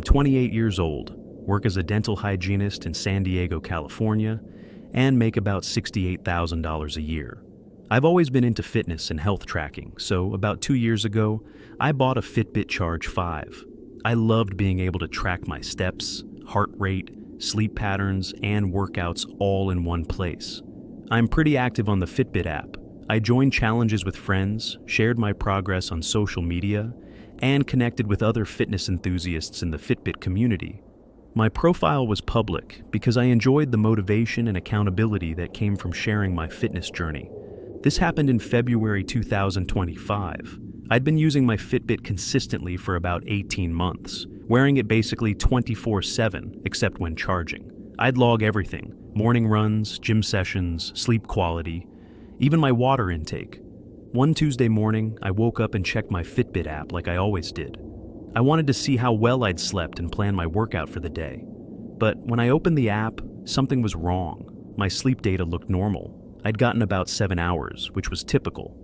28 years old, work as a dental hygienist in San Diego, California, and make about $68,000 a year. I've always been into fitness and health tracking, so about 2 years ago, I bought a Fitbit Charge 5. I loved being able to track my steps, heart rate, sleep patterns, and workouts all in one place. I'm pretty active on the Fitbit app. I joined challenges with friends, shared my progress on social media, and connected with other fitness enthusiasts in the Fitbit community. My profile was public because I enjoyed the motivation and accountability that came from sharing my fitness journey. This happened in February 2025. I'd been using my Fitbit consistently for about 18 months, wearing it basically 24/7, except when charging. I'd log everything: morning runs, gym sessions, sleep quality, even my water intake. One Tuesday morning, I woke up and checked my Fitbit app like I always did. I wanted to see how well I'd slept and plan my workout for the day. But when I opened the app, something was wrong. My sleep data looked normal. I'd gotten about 7 hours, which was typical.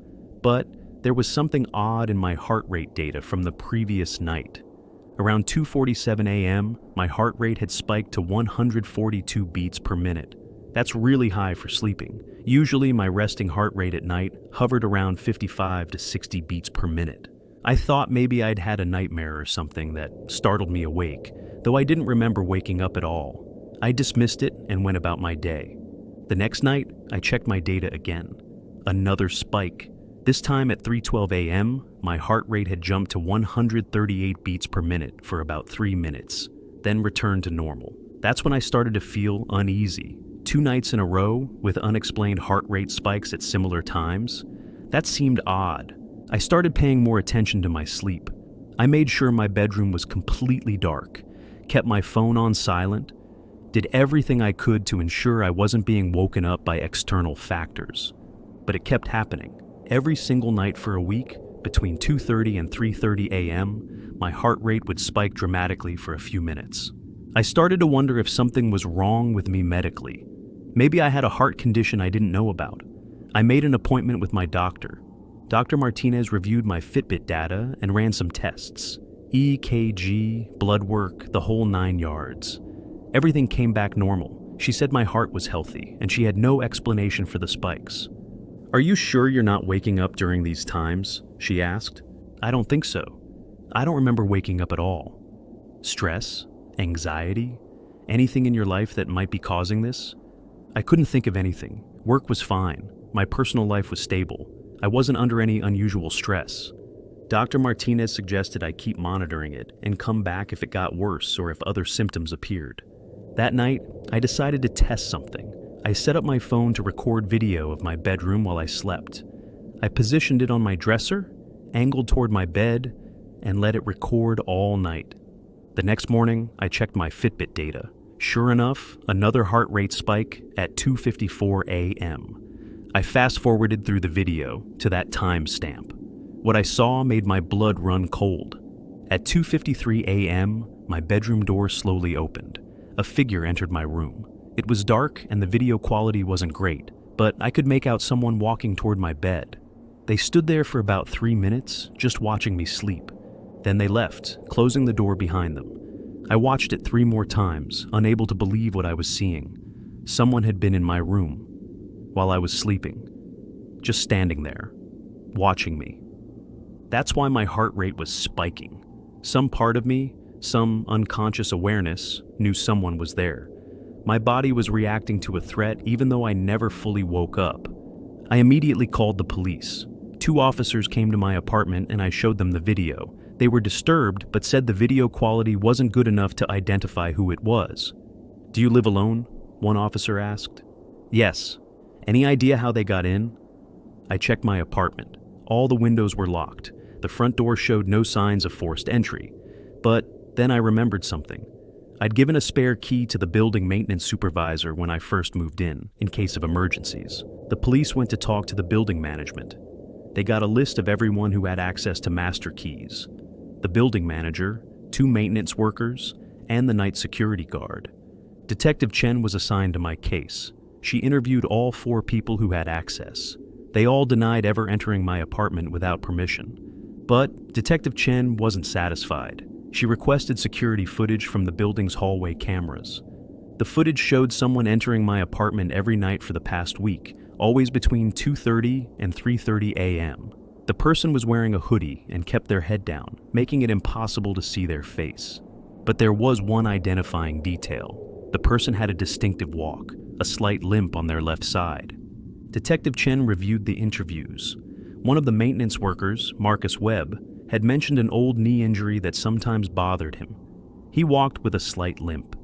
But there was something odd in my heart rate data from the previous night. Around 2:47 a.m., my heart rate had spiked to 142 beats per minute. That's really high for sleeping. Usually my resting heart rate at night hovered around 55 to 60 beats per minute. I thought maybe I'd had a nightmare or something that startled me awake, though I didn't remember waking up at all. I dismissed it and went about my day. The next night, I checked my data again. Another spike. This time at 3:12 a.m., my heart rate had jumped to 138 beats per minute for about 3 minutes, then returned to normal. That's when I started to feel uneasy. 2 nights in a row with unexplained heart rate spikes at similar times. That seemed odd. I started paying more attention to my sleep. I made sure my bedroom was completely dark, kept my phone on silent, did everything I could to ensure I wasn't being woken up by external factors. But it kept happening. Every single night for a week, between 2:30 and 3:30 a.m., my heart rate would spike dramatically for a few minutes. I started to wonder if something was wrong with me medically. Maybe I had a heart condition I didn't know about. I made an appointment with my doctor. Dr. Martinez reviewed my Fitbit data and ran some tests. EKG, blood work, the whole 9 yards. Everything came back normal. She said my heart was healthy, and she had no explanation for the spikes. "Are you sure you're not waking up during these times?" she asked. "I don't think so. I don't remember waking up at all." Stress? Anxiety? Anything in your life that might be causing this? I couldn't think of anything. Work was fine. My personal life was stable. I wasn't under any unusual stress. Dr. Martinez suggested I keep monitoring it and come back if it got worse or if other symptoms appeared. That night, I decided to test something. I set up my phone to record video of my bedroom while I slept. I positioned it on my dresser, angled toward my bed, and let it record all night. The next morning, I checked my Fitbit data. Sure enough, another heart rate spike at 2:54 a.m. I fast-forwarded through the video to that timestamp. What I saw made my blood run cold. At 2:53 a.m., my bedroom door slowly opened. A figure entered my room. It was dark and the video quality wasn't great, but I could make out someone walking toward my bed. They stood there for about 3 minutes, just watching me sleep. Then they left, closing the door behind them. I watched it 3 more times, unable to believe what I was seeing. Someone had been in my room while I was sleeping, just standing there, watching me. That's why my heart rate was spiking. Some part of me, some unconscious awareness, knew someone was there. My body was reacting to a threat even though I never fully woke up. I immediately called the police. 2 officers came to my apartment and I showed them the video. They were disturbed but said the video quality wasn't good enough to identify who it was. "Do you live alone?" one officer asked. "Yes." "Any idea how they got in?" I checked my apartment. All the windows were locked. The front door showed no signs of forced entry. But then I remembered something. I'd given a spare key to the building maintenance supervisor when I first moved in case of emergencies. The police went to talk to the building management. They got a list of everyone who had access to master keys. The building manager, 2 maintenance workers, and the night security guard. Detective Chen was assigned to my case. She interviewed all 4 people who had access. They all denied ever entering my apartment without permission. But Detective Chen wasn't satisfied. She requested security footage from the building's hallway cameras. The footage showed someone entering my apartment every night for the past week, always between 2:30 and 3:30 a.m. The person was wearing a hoodie and kept their head down, making it impossible to see their face. But there was one identifying detail. The person had a distinctive walk, a slight limp on their left side. Detective Chen reviewed the interviews. One of the maintenance workers, Marcus Webb, had mentioned an old knee injury that sometimes bothered him. He walked with a slight limp.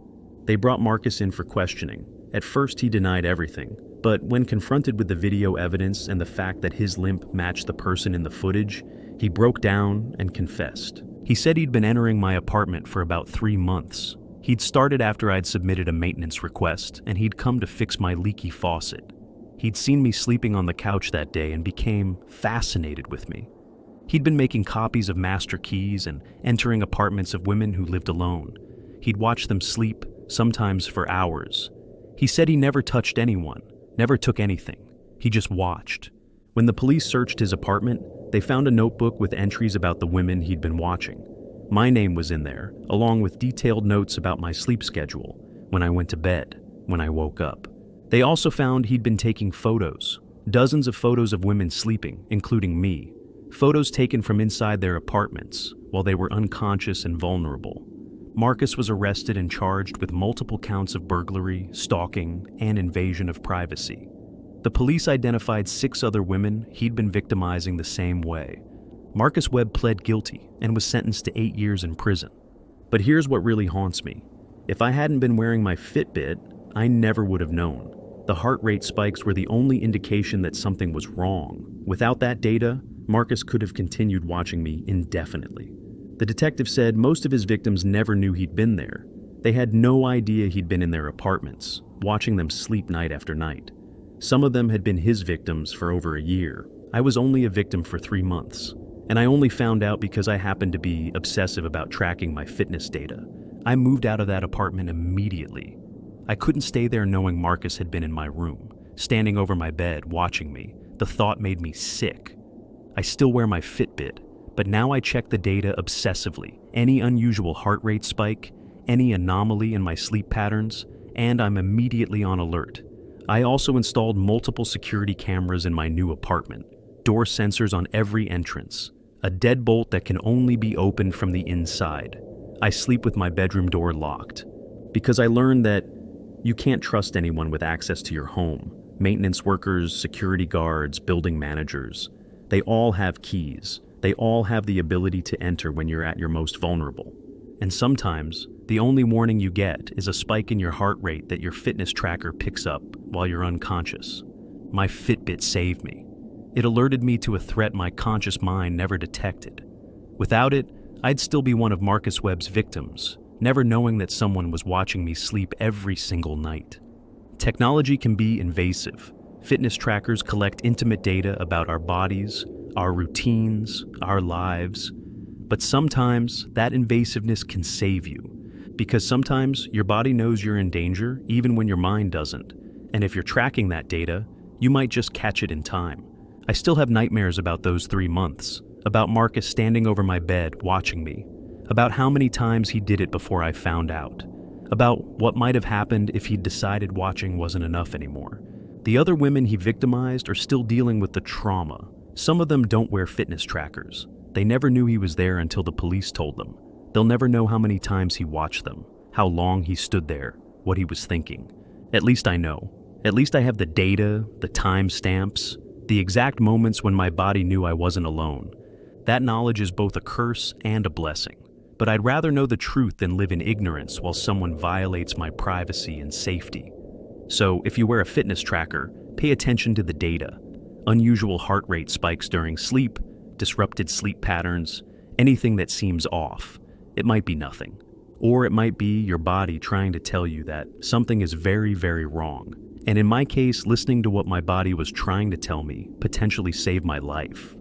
They brought Marcus in for questioning. At first he denied everything, but when confronted with the video evidence and the fact that his limp matched the person in the footage, he broke down and confessed. He said he'd been entering my apartment for about 3 months. He'd started after I'd submitted a maintenance request, and he'd come to fix my leaky faucet. He'd seen me sleeping on the couch that day and became fascinated with me. He'd been making copies of master keys and entering apartments of women who lived alone. He'd watch them sleep, sometimes for hours. He said he never touched anyone, never took anything. He just watched. When the police searched his apartment, they found a notebook with entries about the women he'd been watching. My name was in there, along with detailed notes about my sleep schedule, when I went to bed, when I woke up. They also found he'd been taking photos, dozens of photos of women sleeping, including me. Photos taken from inside their apartments, while they were unconscious and vulnerable. Marcus was arrested and charged with multiple counts of burglary, stalking, and invasion of privacy. The police identified 6 other women he'd been victimizing the same way. Marcus Webb pled guilty and was sentenced to 8 years in prison. But here's what really haunts me. If I hadn't been wearing my Fitbit, I never would have known. The heart rate spikes were the only indication that something was wrong. Without that data, Marcus could have continued watching me indefinitely. The detective said most of his victims never knew he'd been there. They had no idea he'd been in their apartments, watching them sleep night after night. Some of them had been his victims for over a year. I was only a victim for 3 months, and I only found out because I happened to be obsessive about tracking my fitness data. I moved out of that apartment immediately. I couldn't stay there knowing Marcus had been in my room, standing over my bed, watching me. The thought made me sick. I still wear my Fitbit, but now I check the data obsessively. Any unusual heart rate spike, any anomaly in my sleep patterns, and I'm immediately on alert. I also installed multiple security cameras in my new apartment, door sensors on every entrance, a deadbolt that can only be opened from the inside. I sleep with my bedroom door locked, because I learned that you can't trust anyone with access to your home. Maintenance workers, security guards, building managers, they all have keys. They all have the ability to enter when you're at your most vulnerable. And sometimes, the only warning you get is a spike in your heart rate that your fitness tracker picks up while you're unconscious. My Fitbit saved me. It alerted me to a threat my conscious mind never detected. Without it, I'd still be one of Marcus Webb's victims, never knowing that someone was watching me sleep every single night. Technology can be invasive. Fitness trackers collect intimate data about our bodies, our routines, our lives. But sometimes that invasiveness can save you, because sometimes your body knows you're in danger even when your mind doesn't. And if you're tracking that data, you might just catch it in time. I still have nightmares about those 3 months, about Marcus standing over my bed watching me, about how many times he did it before I found out, about what might have happened if he'd decided watching wasn't enough anymore. The other women he victimized are still dealing with the trauma. Some of them don't wear fitness trackers. They never knew he was there until the police told them. They'll never know how many times he watched them, how long he stood there, what he was thinking. At least I know. At least I have the data, the timestamps, the exact moments when my body knew I wasn't alone. That knowledge is both a curse and a blessing. But I'd rather know the truth than live in ignorance while someone violates my privacy and safety. So if you wear a fitness tracker, pay attention to the data. Unusual heart rate spikes during sleep, disrupted sleep patterns, anything that seems off. It might be nothing. Or it might be your body trying to tell you that something is very, very wrong. And in my case, listening to what my body was trying to tell me potentially saved my life.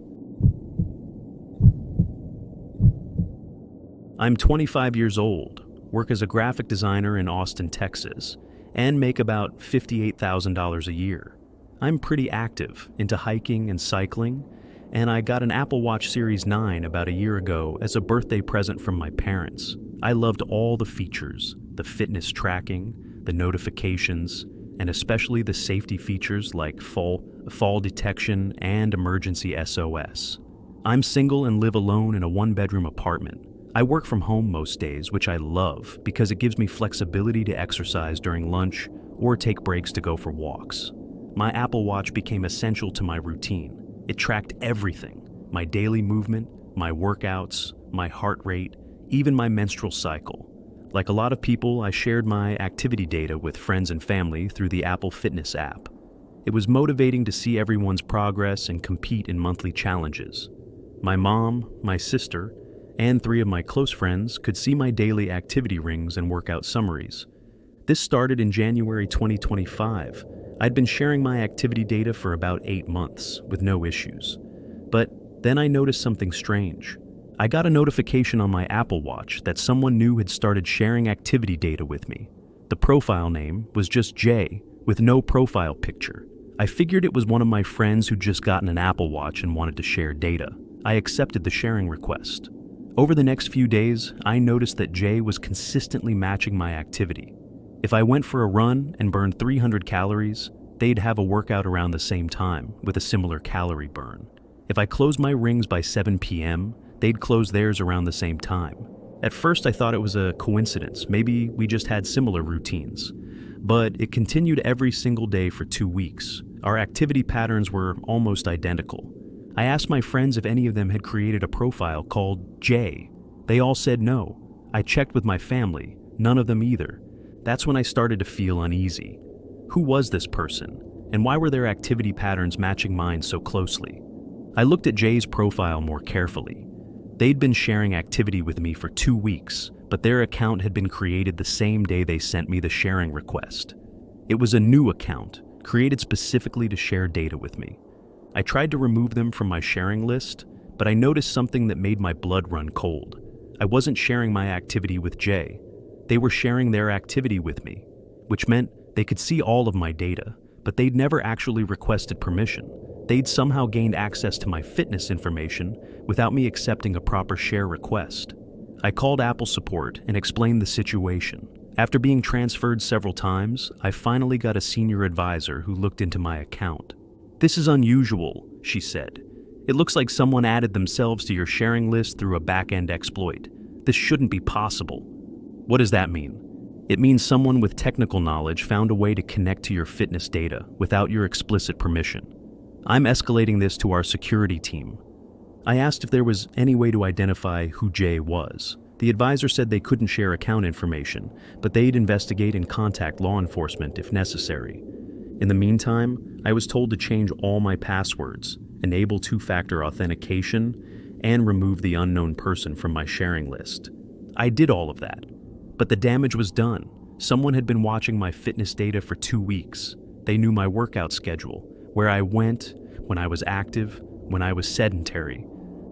I'm 25 years old, work as a graphic designer in Austin, Texas, and make about $58,000 a year. I'm pretty active, into hiking and cycling, and I got an Apple Watch Series 9 about a year ago as a birthday present from my parents. I loved all the features, the fitness tracking, the notifications, and especially the safety features like fall detection and emergency SOS. I'm single and live alone in a one-bedroom apartment. I work from home most days, which I love because it gives me flexibility to exercise during lunch or take breaks to go for walks. My Apple Watch became essential to my routine. It tracked everything: my daily movement, my workouts, my heart rate, even my menstrual cycle. Like a lot of people, I shared my activity data with friends and family through the Apple Fitness app. It was motivating to see everyone's progress and compete in monthly challenges. My mom, my sister, and 3 of my close friends could see my daily activity rings and workout summaries. This started in January 2025. I'd been sharing my activity data for about 8 months with no issues. But then I noticed something strange. I got a notification on my Apple Watch that someone new had started sharing activity data with me. The profile name was just Jay, with no profile picture. I figured it was one of my friends who'd just gotten an Apple Watch and wanted to share data. I accepted the sharing request. Over the next few days, I noticed that Jay was consistently matching my activity. If I went for a run and burned 300 calories, they'd have a workout around the same time with a similar calorie burn. If I closed my rings by 7 p.m., they'd close theirs around the same time. At first, I thought it was a coincidence. Maybe we just had similar routines. But it continued every single day for 2 weeks. Our activity patterns were almost identical. I asked my friends if any of them had created a profile called Jay. They all said no. I checked with my family. None of them either. That's when I started to feel uneasy. Who was this person? And why were their activity patterns matching mine so closely? I looked at Jay's profile more carefully. They'd been sharing activity with me for 2 weeks, but their account had been created the same day they sent me the sharing request. It was a new account, created specifically to share data with me. I tried to remove them from my sharing list, but I noticed something that made my blood run cold. I wasn't sharing my activity with Jay. They were sharing their activity with me, which meant they could see all of my data, but they'd never actually requested permission. They'd somehow gained access to my fitness information without me accepting a proper share request. I called Apple support and explained the situation. After being transferred several times, I finally got a senior advisor who looked into my account. "This is unusual," she said. "It looks like someone added themselves to your sharing list through a back-end exploit. This shouldn't be possible." "What does that mean?" "It means someone with technical knowledge found a way to connect to your fitness data without your explicit permission. I'm escalating this to our security team." I asked if there was any way to identify who Jay was. The advisor said they couldn't share account information, but they'd investigate and contact law enforcement if necessary. In the meantime, I was told to change all my passwords, enable two-factor authentication, and remove the unknown person from my sharing list. I did all of that, but the damage was done. Someone had been watching my fitness data for 2 weeks. They knew my workout schedule, where I went, when I was active, when I was sedentary.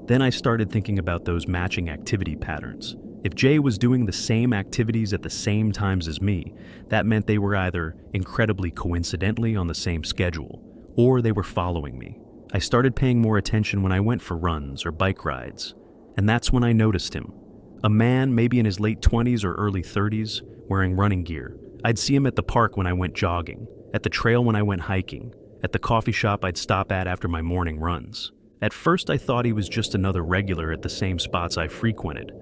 Then I started thinking about those matching activity patterns. If Jay was doing the same activities at the same times as me, that meant they were either incredibly coincidentally on the same schedule, or they were following me. I started paying more attention when I went for runs or bike rides, and that's when I noticed him. A man, maybe in his late 20s or early 30s, wearing running gear. I'd see him at the park when I went jogging, at the trail when I went hiking, at the coffee shop I'd stop at after my morning runs. At first I thought he was just another regular at the same spots I frequented.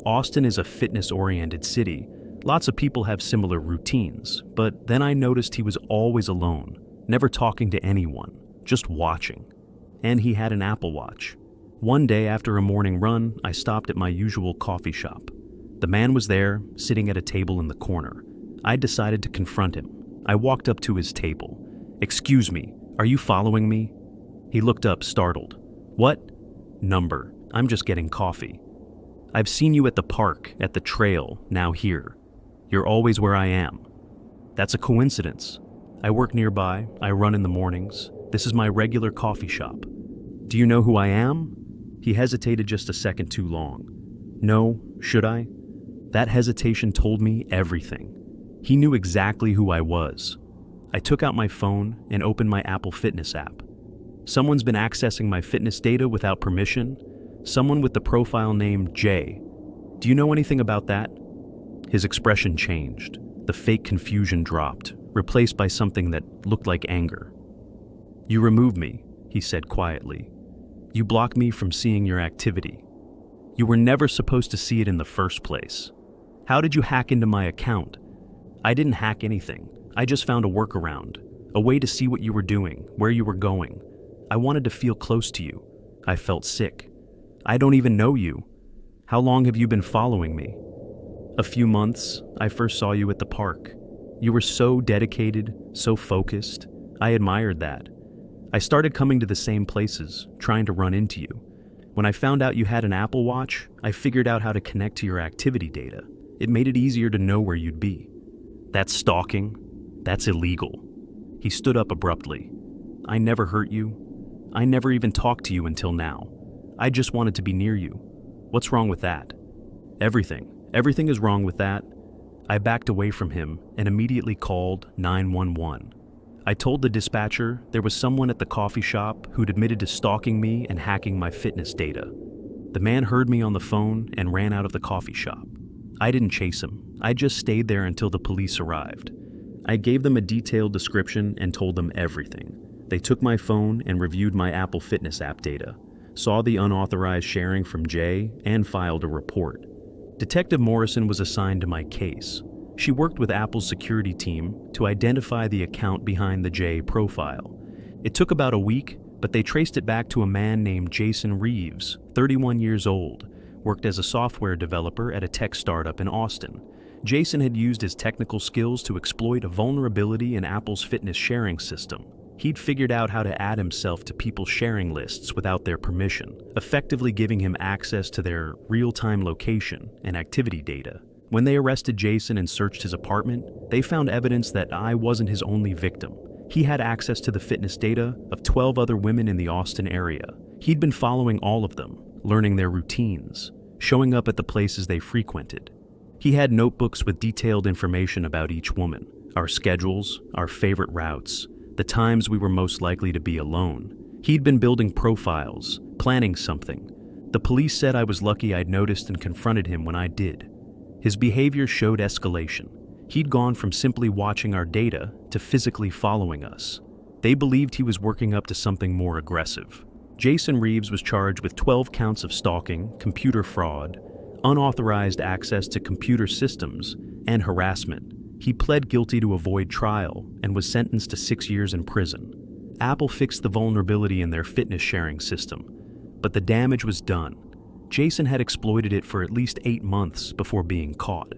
Austin is a fitness-oriented city. Lots of people have similar routines, but then I noticed he was always alone, never talking to anyone, just watching. And he had an Apple Watch. One day after a morning run, I stopped at my usual coffee shop. The man was there, sitting at a table in the corner. I decided to confront him. I walked up to his table. "Excuse me, are you following me?" He looked up, startled. "What?" "Number. I'm just getting coffee." "I've seen you at the park, at the trail, now here. You're always where I am." "That's a coincidence. I work nearby, I run in the mornings. This is my regular coffee shop." "Do you know who I am?" He hesitated just a second too long. "No, should I?" That hesitation told me everything. He knew exactly who I was. I took out my phone and opened my Apple Fitness app. Someone's been accessing my fitness data without permission. Someone with the profile name Jay. Do you know anything about that? His expression changed. The fake confusion dropped, replaced by something that looked like anger. You removed me, he said quietly. You blocked me from seeing your activity. You were never supposed to see it in the first place. How did you hack into my account? I didn't hack anything. I just found a workaround, a way to see what you were doing, where you were going. I wanted to feel close to you. I felt sick. I don't even know you. How long have you been following me? A few months. I first saw you at the park. You were so dedicated, so focused. I admired that. I started coming to the same places, trying to run into you. When I found out you had an Apple Watch, I figured out how to connect to your activity data. It made it easier to know where you'd be. That's stalking. That's illegal. He stood up abruptly. I never hurt you. I never even talked to you until now. I just wanted to be near you. What's wrong with that? Everything. Everything is wrong with that. I backed away from him and immediately called 911. I told the dispatcher there was someone at the coffee shop who'd admitted to stalking me and hacking my fitness data. The man heard me on the phone and ran out of the coffee shop. I didn't chase him. I just stayed there until the police arrived. I gave them a detailed description and told them everything. They took my phone and reviewed my Apple Fitness app data, saw the unauthorized sharing from Jay, and filed a report. Detective Morrison was assigned to my case. She worked with Apple's security team to identify the account behind the Jay profile. It took about a week, but they traced it back to a man named Jason Reeves, 31 years old, worked as a software developer at a tech startup in Austin. Jason had used his technical skills to exploit a vulnerability in Apple's fitness sharing system. He'd figured out how to add himself to people's sharing lists without their permission, effectively giving him access to their real-time location and activity data. When they arrested Jason and searched his apartment, they found evidence that I wasn't his only victim. He had access to the fitness data of 12 other women in the Austin area. He'd been following all of them, learning their routines, showing up at the places they frequented. He had notebooks with detailed information about each woman, our schedules, our favorite routes, the times we were most likely to be alone. He'd been building profiles, planning something. The police said I was lucky I'd noticed and confronted him when I did. His behavior showed escalation. He'd gone from simply watching our data to physically following us. They believed he was working up to something more aggressive. Jason Reeves was charged with 12 counts of stalking, computer fraud, unauthorized access to computer systems, and harassment. He pled guilty to avoid trial and was sentenced to 6 years in prison. Apple fixed the vulnerability in their fitness sharing system, but the damage was done. Jason had exploited it for at least 8 months before being caught.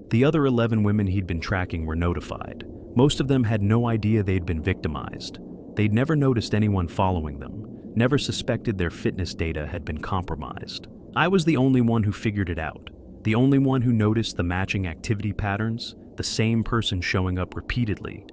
The other 11 women he'd been tracking were notified. Most of them had no idea they'd been victimized. They'd never noticed anyone following them, never suspected their fitness data had been compromised. I was the only one who figured it out, the only one who noticed the matching activity patterns, the same person showing up repeatedly,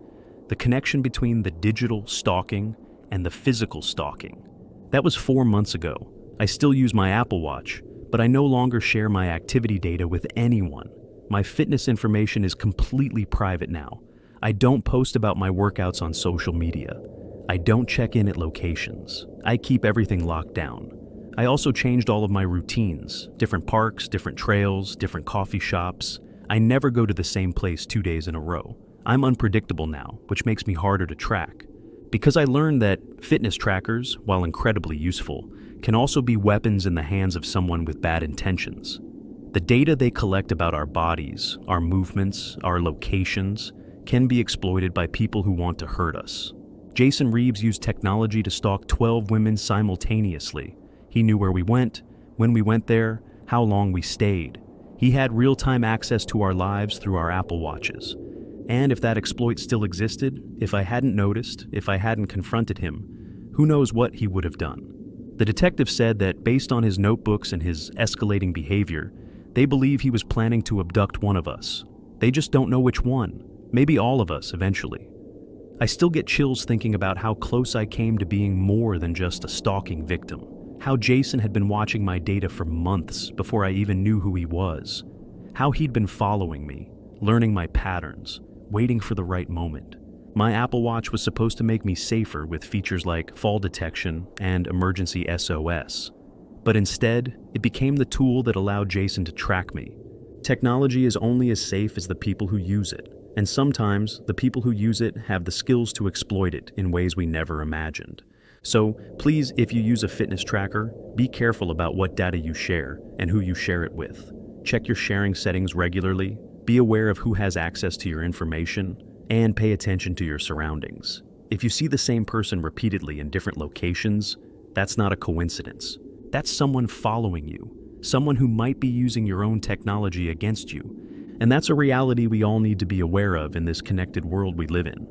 the connection between the digital stalking and the physical stalking. That was 4 months ago. I still use my Apple Watch, but I no longer share my activity data with anyone. My fitness information is completely private now. I don't post about my workouts on social media. I don't check in at locations. I keep everything locked down. I also changed all of my routines, different parks, different trails, different coffee shops. I never go to the same place 2 days in a row. I'm unpredictable now, which makes me harder to track. Because I learned that fitness trackers, while incredibly useful, can also be weapons in the hands of someone with bad intentions. The data they collect about our bodies, our movements, our locations, can be exploited by people who want to hurt us. Jason Reeves used technology to stalk 12 women simultaneously. He knew where we went, when we went there, how long we stayed. He had real-time access to our lives through our Apple Watches. And if that exploit still existed, if I hadn't noticed, if I hadn't confronted him, who knows what he would have done. The detective said that based on his notebooks and his escalating behavior, they believe he was planning to abduct one of us. They just don't know which one. Maybe all of us eventually. I still get chills thinking about how close I came to being more than just a stalking victim. How Jason had been watching my data for months before I even knew who he was. How he'd been following me, learning my patterns, waiting for the right moment. My Apple Watch was supposed to make me safer with features like fall detection and emergency SOS. But instead, it became the tool that allowed Jason to track me. Technology is only as safe as the people who use it, and sometimes the people who use it have the skills to exploit it in ways we never imagined. So please, if you use a fitness tracker, be careful about what data you share and who you share it with. Check your sharing settings regularly, be aware of who has access to your information, and pay attention to your surroundings. If you see the same person repeatedly in different locations, that's not a coincidence. That's someone following you, someone who might be using your own technology against you. And that's a reality we all need to be aware of in this connected world we live in.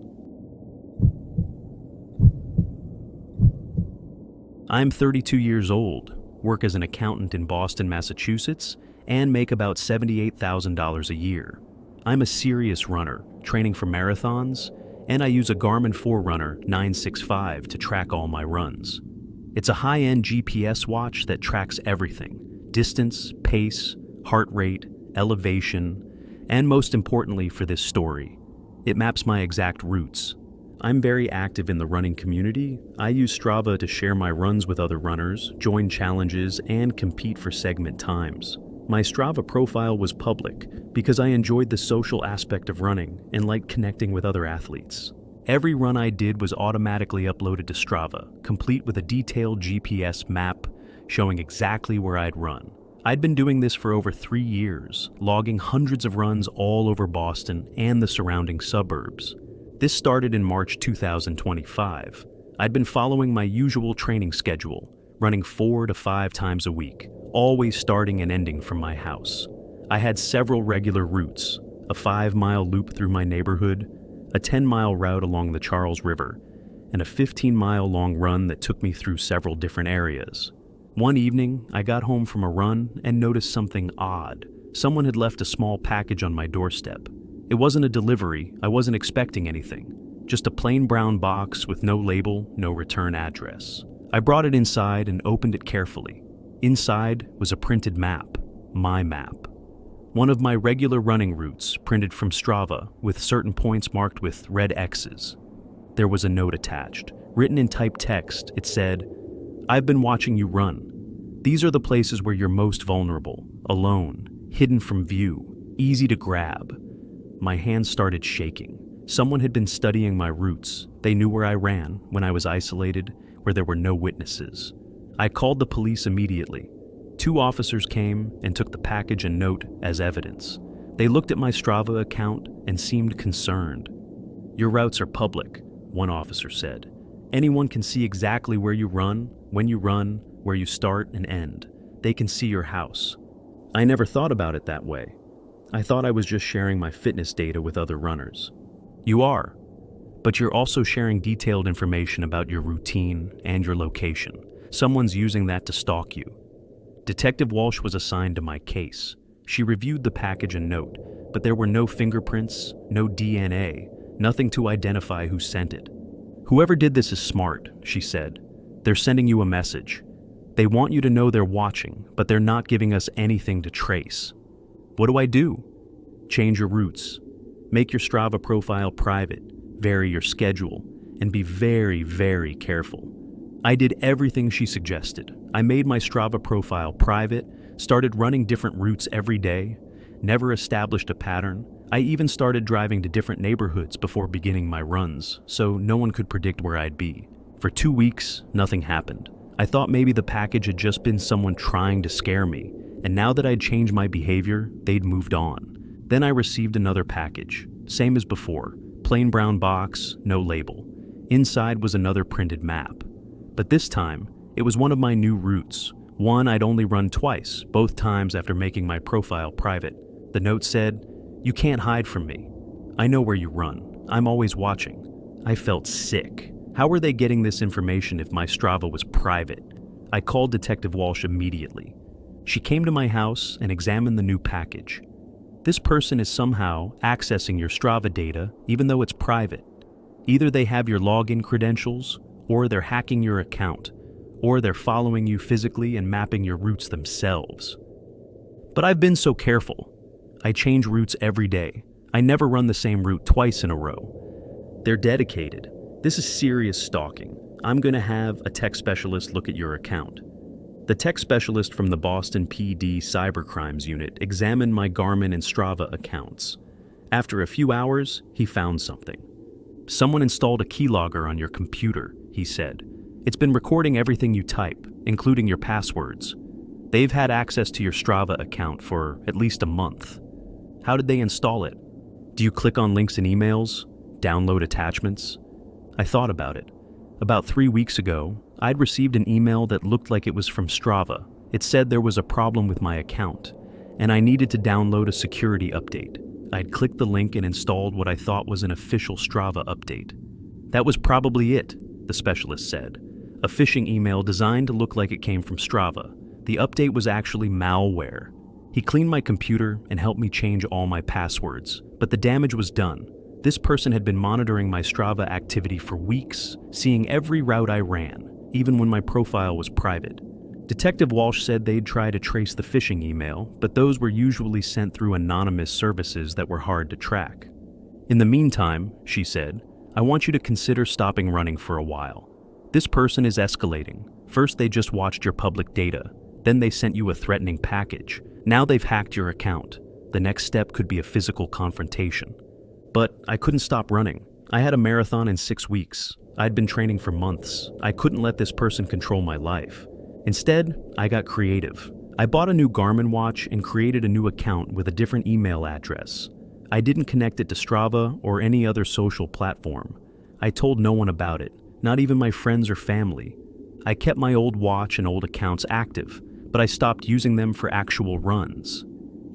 I'm 32 years old, work as an accountant in Boston, Massachusetts, and make about $78,000 a year. I'm a serious runner, training for marathons, and I use a Garmin Forerunner 965 to track all my runs. It's a high-end GPS watch that tracks everything: distance, pace, heart rate, elevation, and most importantly for this story, it maps my exact routes. I'm very active in the running community. I use Strava to share my runs with other runners, join challenges, and compete for segment times. My Strava profile was public because I enjoyed the social aspect of running and liked connecting with other athletes. Every run I did was automatically uploaded to Strava, complete with a detailed GPS map showing exactly where I'd run. I'd been doing this for over 3 years, logging hundreds of runs all over Boston and the surrounding suburbs. This started in March 2025. I'd been following my usual training schedule, running 4 to 5 times a week, always starting and ending from my house. I had several regular routes: a 5-mile loop through my neighborhood, a 10-mile route along the Charles River, and a 15-mile long run that took me through several different areas. One evening, I got home from a run and noticed something odd. Someone had left a small package on my doorstep. It wasn't a delivery, I wasn't expecting anything. Just a plain brown box with no label, no return address. I brought it inside and opened it carefully. Inside was a printed map, my map. One of my regular running routes, printed from Strava, with certain points marked with red X's. There was a note attached. Written in typed text, it said, "I've been watching you run. These are the places where you're most vulnerable, alone, hidden from view, easy to grab." My hands started shaking. Someone had been studying my routes. They knew where I ran, when I was isolated, where there were no witnesses. I called the police immediately. 2 officers came and took the package and note as evidence. They looked at my Strava account and seemed concerned. "Your routes are public," one officer said. "Anyone can see exactly where you run, where you start and end. They can see your house." I never thought about it that way. I thought I was just sharing my fitness data with other runners. You are, but you're also sharing detailed information about your routine and your location. Someone's using that to stalk you. Detective Walsh was assigned to my case. She reviewed the package and note, but there were no fingerprints, no DNA, nothing to identify who sent it. "Whoever did this is smart," she said. "They're sending you a message. They want you to know they're watching, but they're not giving us anything to trace." What do I do? Change your routes. Make your Strava profile private, vary your schedule, and be very, very careful. I did everything she suggested. I made my Strava profile private, started running different routes every day, never established a pattern. I even started driving to different neighborhoods before beginning my runs, so no one could predict where I'd be. For 2 weeks, nothing happened. I thought maybe the package had just been someone trying to scare me, and now that I'd changed my behavior, they'd moved on. Then I received another package, same as before, plain brown box, no label. Inside was another printed map. But this time, it was one of my new routes, one I'd only run twice, both times after making my profile private. The note said, "You can't hide from me. I know where you run. I'm always watching." I felt sick. How were they getting this information if my Strava was private? I called Detective Walsh immediately. She came to my house and examined the new package. This person is somehow accessing your Strava data even though it's private. Either they have your login credentials, or they're hacking your account, or they're following you physically and mapping your routes themselves. But I've been so careful. I change routes every day. I never run the same route twice in a row. They're dedicated. This is serious stalking. I'm going to have a tech specialist look at your account. The tech specialist from the Boston PD Cybercrimes Unit examined my Garmin and Strava accounts. After a few hours, he found something. Someone installed a keylogger on your computer, he said. It's been recording everything you type, including your passwords. They've had access to your Strava account for at least a month. How did they install it? Do you click on links in emails? Download attachments? I thought about it. About 3 weeks ago, I'd received an email that looked like it was from Strava. It said there was a problem with my account, and I needed to download a security update. I'd clicked the link and installed what I thought was an official Strava update. That was probably it, the specialist said. A phishing email designed to look like it came from Strava. The update was actually malware. He cleaned my computer and helped me change all my passwords, but the damage was done. This person had been monitoring my Strava activity for weeks, seeing every route I ran, even when my profile was private. Detective Walsh said they'd try to trace the phishing email, but those were usually sent through anonymous services that were hard to track. In the meantime, she said, I want you to consider stopping running for a while. This person is escalating. First they just watched your public data, then they sent you a threatening package. Now they've hacked your account. The next step could be a physical confrontation. But I couldn't stop running. I had a marathon in 6 weeks. I'd been training for months. I couldn't let this person control my life. Instead, I got creative. I bought a new Garmin watch and created a new account with a different email address. I didn't connect it to Strava or any other social platform. I told no one about it, not even my friends or family. I kept my old watch and old accounts active, but I stopped using them for actual runs.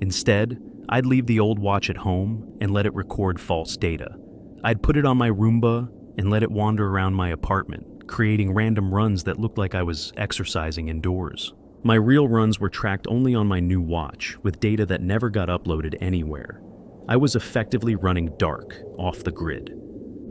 Instead, I'd leave the old watch at home and let it record false data. I'd put it on my Roomba and let it wander around my apartment, creating random runs that looked like I was exercising indoors. My real runs were tracked only on my new watch, with data that never got uploaded anywhere. I was effectively running dark, off the grid.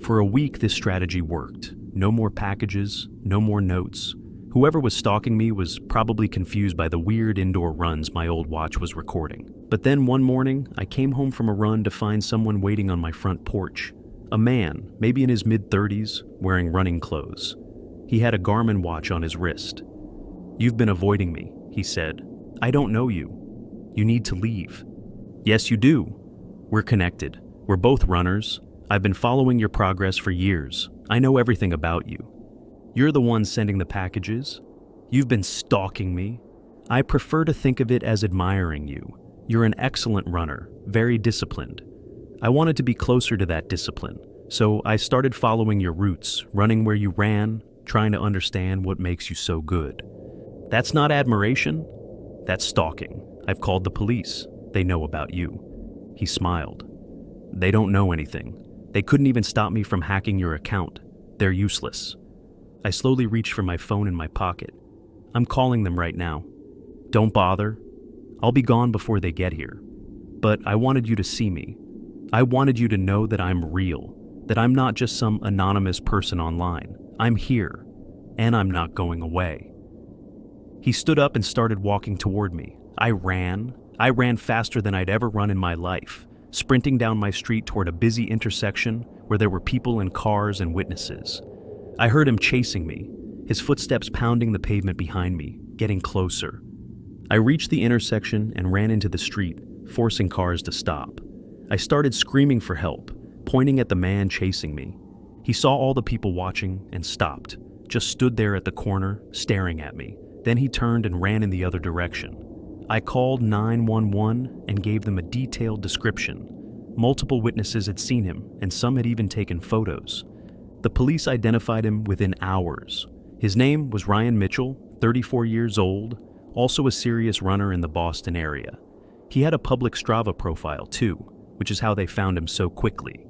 For a week, this strategy worked. No more packages, no more notes. Whoever was stalking me was probably confused by the weird indoor runs my old watch was recording. But then one morning, I came home from a run to find someone waiting on my front porch. A man, maybe in his mid-30s, wearing running clothes. He had a Garmin watch on his wrist. You've been avoiding me, he said. I don't know you. You need to leave. Yes, you do. We're connected. We're both runners. I've been following your progress for years. I know everything about you. You're the one sending the packages. You've been stalking me. I prefer to think of it as admiring you. You're an excellent runner, very disciplined. I wanted to be closer to that discipline, so I started following your routes, running where you ran, trying to understand what makes you so good. That's not admiration. That's stalking. I've called the police. They know about you. He smiled. They don't know anything. They couldn't even stop me from hacking your account. They're useless. I slowly reached for my phone in my pocket. I'm calling them right now. Don't bother. I'll be gone before they get here. But I wanted you to see me. I wanted you to know that I'm real, that I'm not just some anonymous person online. I'm here, and I'm not going away. He stood up and started walking toward me. I ran faster than I'd ever run in my life, sprinting down my street toward a busy intersection where there were people and cars and witnesses. I heard him chasing me, his footsteps pounding the pavement behind me, getting closer. I reached the intersection and ran into the street, forcing cars to stop. I started screaming for help, pointing at the man chasing me. He saw all the people watching and stopped, just stood there at the corner, staring at me. Then he turned and ran in the other direction. I called 911 and gave them a detailed description. Multiple witnesses had seen him, and some had even taken photos. The police identified him within hours. His name was Ryan Mitchell, 34 years old, also a serious runner in the Boston area. He had a public Strava profile too, which is how they found him so quickly.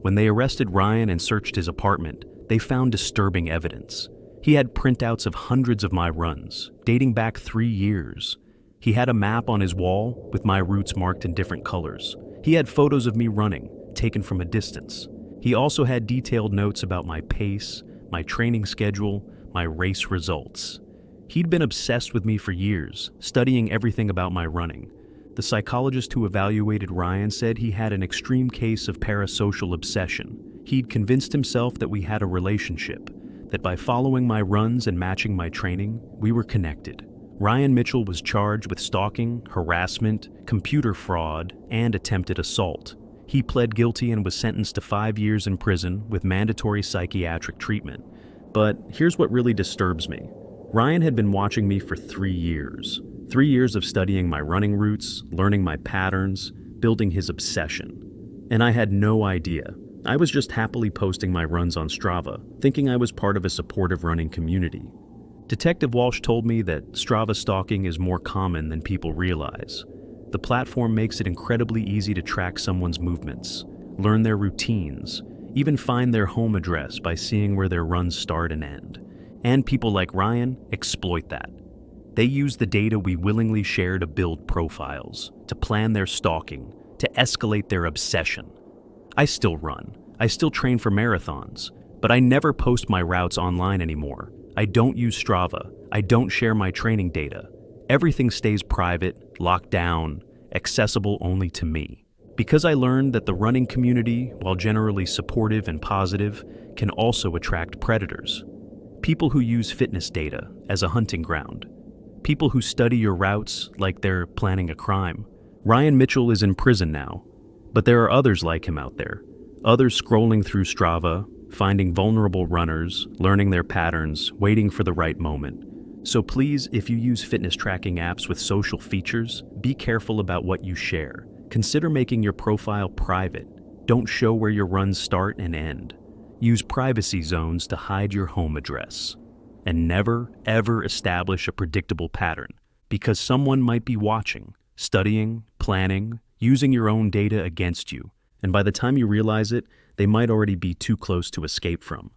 When they arrested Ryan and searched his apartment, they found disturbing evidence. He had printouts of hundreds of my runs, dating back 3 years. He had a map on his wall with my routes marked in different colors. He had photos of me running, taken from a distance. He also had detailed notes about my pace, my training schedule, my race results. He'd been obsessed with me for years, studying everything about my running. The psychologist who evaluated Ryan said he had an extreme case of parasocial obsession. He'd convinced himself that we had a relationship, that by following my runs and matching my training, we were connected. Ryan Mitchell was charged with stalking, harassment, computer fraud, and attempted assault. He pled guilty and was sentenced to 5 years in prison with mandatory psychiatric treatment. But here's what really disturbs me. Ryan had been watching me for 3 years. 3 years of studying my running routes, learning my patterns, building his obsession. And I had no idea. I was just happily posting my runs on Strava, thinking I was part of a supportive running community. Detective Walsh told me that Strava stalking is more common than people realize. The platform makes it incredibly easy to track someone's movements, learn their routines, even find their home address by seeing where their runs start and end. And people like Ryan exploit that. They use the data we willingly share to build profiles, to plan their stalking, to escalate their obsession. I still run. I still train for marathons, but I never post my routes online anymore. I don't use Strava. I don't share my training data. Everything stays private, locked down, accessible only to me. Because I learned that the running community, while generally supportive and positive, can also attract predators. People who use fitness data as a hunting ground. People who study your routes like they're planning a crime. Ryan Mitchell is in prison now, but there are others like him out there. Others scrolling through Strava, finding vulnerable runners, learning their patterns, waiting for the right moment. So please, if you use fitness tracking apps with social features, be careful about what you share. Consider making your profile private. Don't show where your runs start and end. Use privacy zones to hide your home address. And never, ever establish a predictable pattern, because someone might be watching, studying, planning, using your own data against you. And by the time you realize it, they might already be too close to escape from.